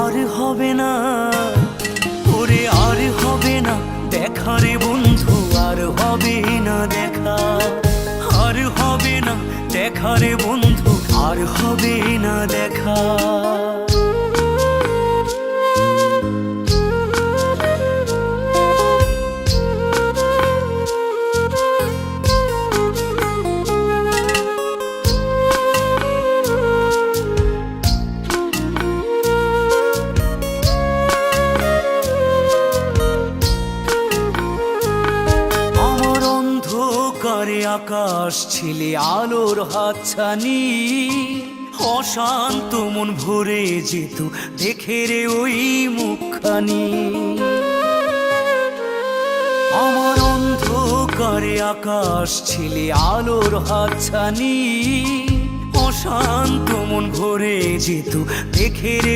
আর হবে না, ওরে আর হবে না দেখা রে বন্ধু, আর হবে না দেখা, আর হবে না দেখা রে বন্ধু, আর হবে না দেখা। আকাশ ছিলে আলোর হাতছানি, অশান্ত মন ভরে যেত দেখে রে ওই মুখখানি। আমার অন্ধকারে আকাশ ছিলে আলোর হাতছানি, অশান্ত মন ভরে যেত দেখে রে